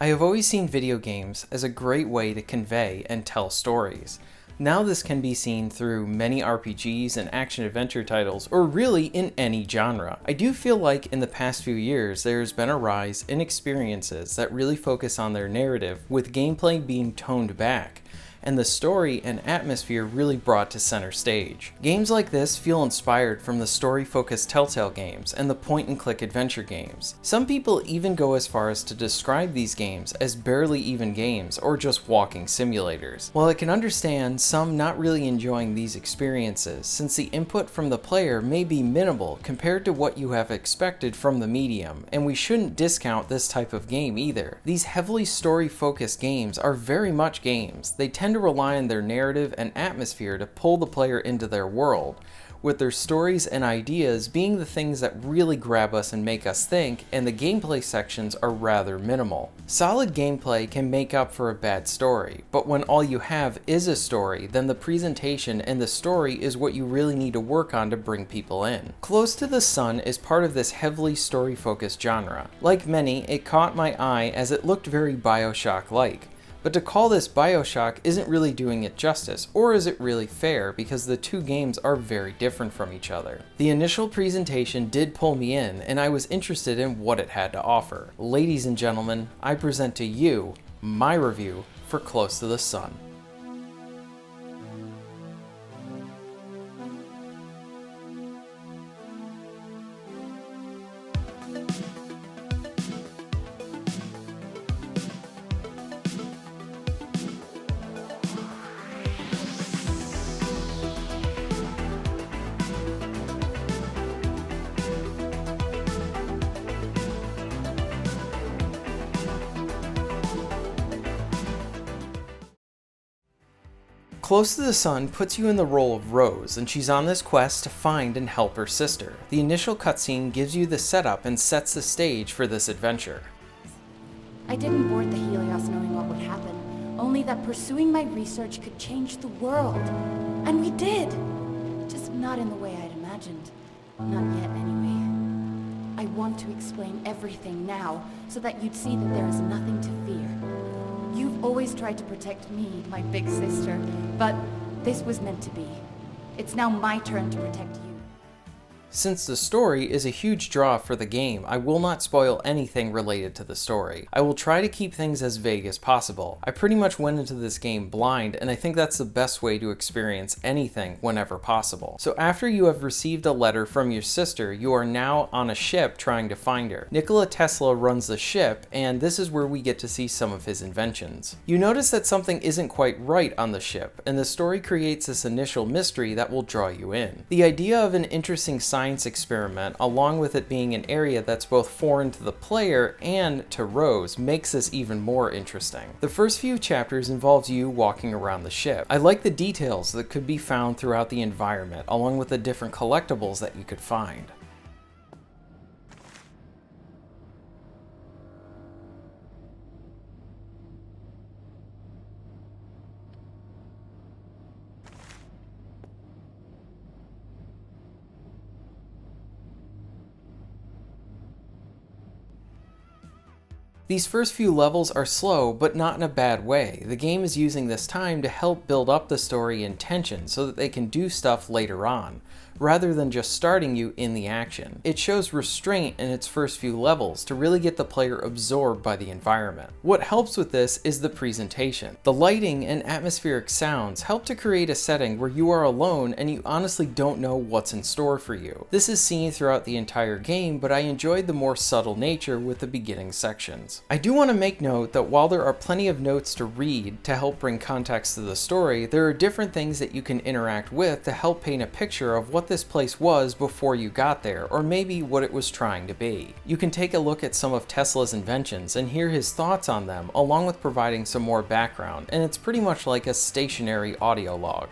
I have always seen video games as a great way to convey and tell stories. Now this can be seen through many RPGs and action-adventure titles, or really in any genre. I do feel like in the past few years there has been a rise in experiences that really focus on their narrative, with gameplay being toned back, and the story and atmosphere really brought to center stage. Games like this feel inspired from the story-focused Telltale games and the point-and-click adventure games. Some people even go as far as to describe these games as barely even games or just walking simulators. While I can understand some not really enjoying these experiences, since the input from the player may be minimal compared to what you have expected from the medium, and we shouldn't discount this type of game either. These heavily story-focused games are very much games. They tend to rely on their narrative and atmosphere to pull the player into their world, with their stories and ideas being the things that really grab us and make us think, and the gameplay sections are rather minimal. Solid gameplay can make up for a bad story, but when all you have is a story, then the presentation and the story is what you really need to work on to bring people in. Close to the Sun is part of this heavily story-focused genre. Like many, it caught my eye as it looked very BioShock-like. But to call this BioShock isn't really doing it justice, or is it really fair, because the two games are very different from each other. The initial presentation did pull me in, and I was interested in what it had to offer. Ladies and gentlemen, I present to you my review for Close to the Sun. Close to the Sun puts you in the role of Rose, and she's on this quest to find and help her sister. The initial cutscene gives you the setup and sets the stage for this adventure. I didn't board the Helios knowing what would happen, only that pursuing my research could change the world. And we did! Just not in the way I'd imagined. Not yet, anyway. I want to explain everything now, so that you'd see that there is nothing to fear. You've always tried to protect me, my big sister, but this was meant to be. It's now my turn to protect you. Since the story is a huge draw for the game, I will not spoil anything related to the story. I will try to keep things as vague as possible. I pretty much went into this game blind, and I think that's the best way to experience anything whenever possible. So after you have received a letter from your sister, you are now on a ship trying to find her. Nikola Tesla runs the ship, and this is where we get to see some of his inventions. You notice that something isn't quite right on the ship, and the story creates this initial mystery that will draw you in. The idea of an interesting science experiment, along with it being an area that's both foreign to the player and to Rose, makes this even more interesting. The first few chapters involves you walking around the ship. I like the details that could be found throughout the environment, along with the different collectibles that you could find. These first few levels are slow, but not in a bad way. The game is using this time to help build up the story and tension so that they can do stuff later on, rather than just starting you in the action. It shows restraint in its first few levels to really get the player absorbed by the environment. What helps with this is the presentation. The lighting and atmospheric sounds help to create a setting where you are alone and you honestly don't know what's in store for you. This is seen throughout the entire game, but I enjoyed the more subtle nature with the beginning sections. I do want to make note that while there are plenty of notes to read to help bring context to the story, there are different things that you can interact with to help paint a picture of what this place was before you got there, or maybe what it was trying to be. You can take a look at some of Tesla's inventions and hear his thoughts on them, along with providing some more background, and it's pretty much like a stationary audio log.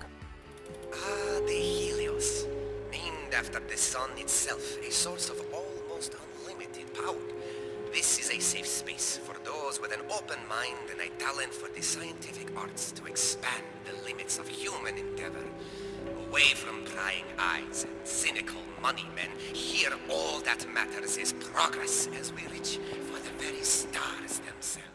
The Helios, named after the sun itself, a source of almost unlimited power. This is a safe space for those with an open mind and a talent for the scientific arts to expand the limits of human endeavor. Away from prying eyes and cynical money men, here all that matters is progress as we reach for the very stars themselves.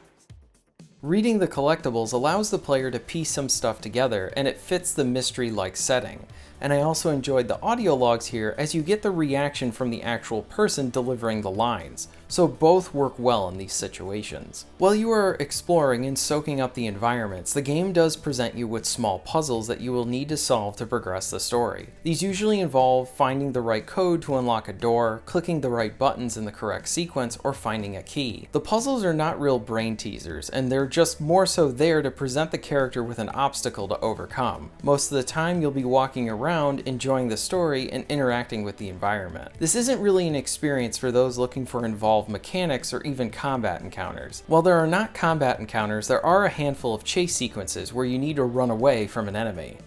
Reading the collectibles allows the player to piece some stuff together, and it fits the mystery-like setting. And I also enjoyed the audio logs here, as you get the reaction from the actual person delivering the lines, so both work well in these situations. While you are exploring and soaking up the environments, the game does present you with small puzzles that you will need to solve to progress the story. These usually involve finding the right code to unlock a door, clicking the right buttons in the correct sequence, or finding a key. The puzzles are not real brain teasers, and they're just more so there to present the character with an obstacle to overcome. Most of the time you'll be walking around enjoying the story and interacting with the environment. This isn't really an experience for those looking for involved mechanics or even combat encounters. While there are not combat encounters, there are a handful of chase sequences where you need to run away from an enemy.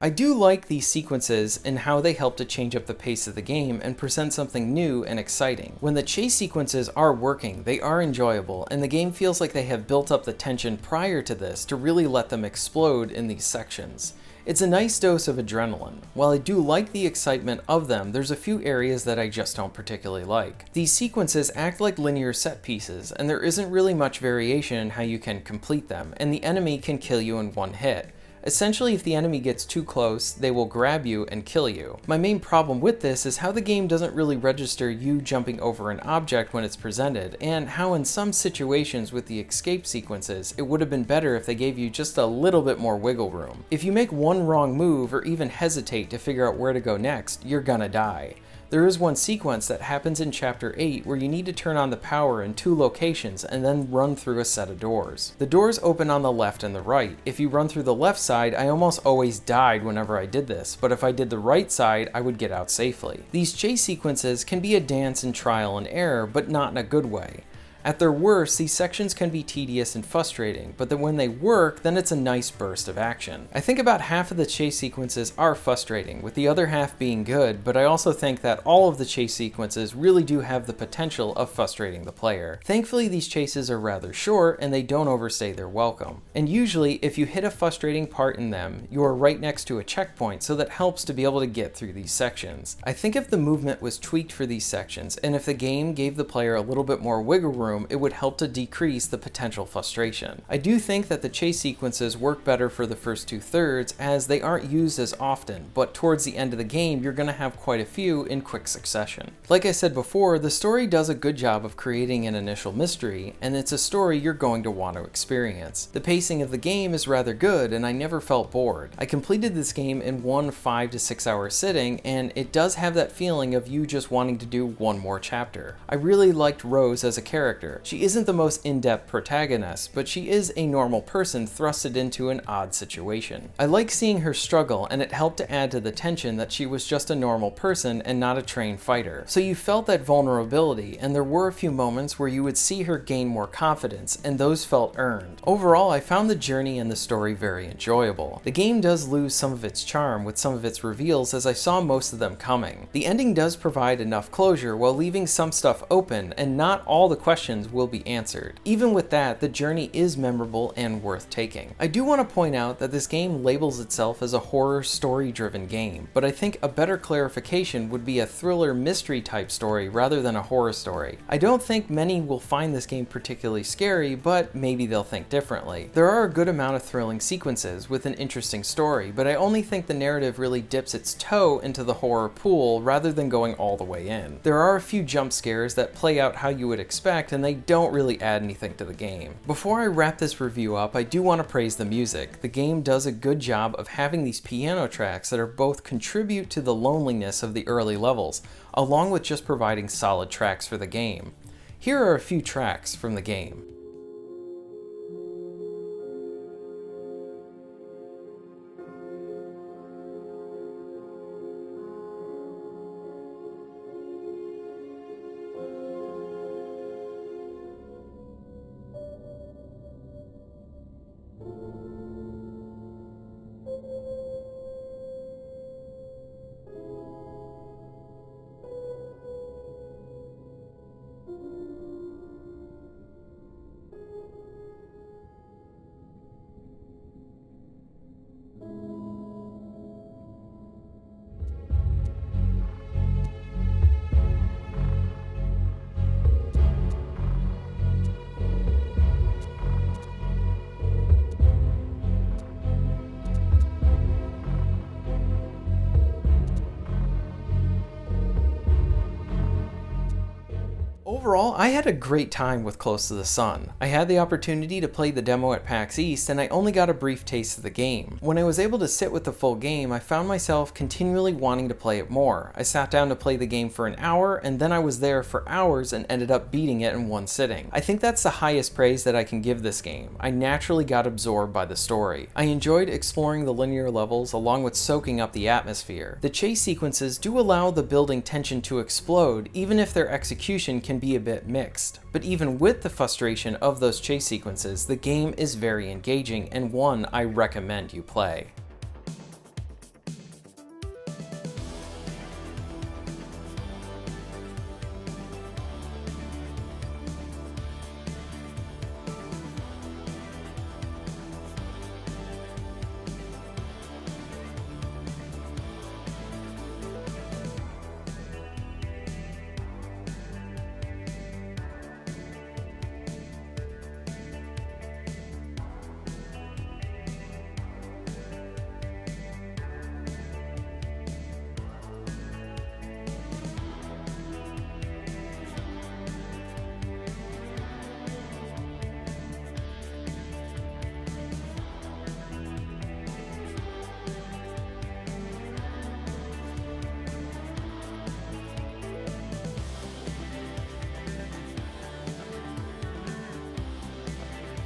I do like these sequences and how they help to change up the pace of the game and present something new and exciting. When the chase sequences are working, they are enjoyable, and the game feels like they have built up the tension prior to this to really let them explode in these sections. It's a nice dose of adrenaline. While I do like the excitement of them, there's a few areas that I just don't particularly like. These sequences act like linear set pieces, and there isn't really much variation in how you can complete them, and the enemy can kill you in one hit. Essentially, if the enemy gets too close, they will grab you and kill you. My main problem with this is how the game doesn't really register you jumping over an object when it's presented, and how in some situations with the escape sequences, it would have been better if they gave you just a little bit more wiggle room. If you make one wrong move or even hesitate to figure out where to go next, you're gonna die. There is one sequence that happens in Chapter 8 where you need to turn on the power in 2 locations and then run through a set of doors. The doors open on the left and the right. If you run through the left side, I almost always died whenever I did this, but if I did the right side, I would get out safely. These chase sequences can be a dance in trial and error, but not in a good way. At their worst, these sections can be tedious and frustrating, but then when they work, then it's a nice burst of action. I think about half of the chase sequences are frustrating, with the other half being good, but I also think that all of the chase sequences really do have the potential of frustrating the player. Thankfully, these chases are rather short, and they don't overstay their welcome. And usually, if you hit a frustrating part in them, you are right next to a checkpoint, so that helps to be able to get through these sections. I think if the movement was tweaked for these sections, and if the game gave the player a little bit more wiggle room, it would help to decrease the potential frustration. I do think that the chase sequences work better for the first 2/3 as they aren't used as often, but towards the end of the game you're going to have quite a few in quick succession. Like I said before, the story does a good job of creating an initial mystery, and it's a story you're going to want to experience. The pacing of the game is rather good, and I never felt bored. I completed this game in one 5 to 6 hour sitting, and it does have that feeling of you just wanting to do one more chapter. I really liked Rose as a character. She isn't the most in-depth protagonist, but she is a normal person thrusted into an odd situation. I like seeing her struggle, and it helped to add to the tension that she was just a normal person and not a trained fighter. So you felt that vulnerability, and there were a few moments where you would see her gain more confidence, and those felt earned. Overall, I found the journey and the story very enjoyable. The game does lose some of its charm with some of its reveals, as I saw most of them coming. The ending does provide enough closure while leaving some stuff open, and not all the questions will be answered. Even with that, the journey is memorable and worth taking. I do want to point out that this game labels itself as a horror story-driven game, but I think a better clarification would be a thriller mystery type story rather than a horror story. I don't think many will find this game particularly scary, but maybe they'll think differently. There are a good amount of thrilling sequences with an interesting story, but I only think the narrative really dips its toe into the horror pool rather than going all the way in. There are a few jump scares that play out how you would expect, and they don't really add anything to the game. Before I wrap this review up, I do want to praise the music. The game does a good job of having these piano tracks that are both contribute to the loneliness of the early levels, along with just providing solid tracks for the game. Here are a few tracks from the game. Overall, I had a great time with Close to the Sun. I had the opportunity to play the demo at PAX East, and I only got a brief taste of the game. When I was able to sit with the full game, I found myself continually wanting to play it more. I sat down to play the game for an hour, and then I was there for hours and ended up beating it in one sitting. I think that's the highest praise that I can give this game. I naturally got absorbed by the story. I enjoyed exploring the linear levels along with soaking up the atmosphere. The chase sequences do allow the building tension to explode, even if their execution can be a bit mixed. But even with the frustration of those chase sequences, the game is very engaging and one I recommend you play.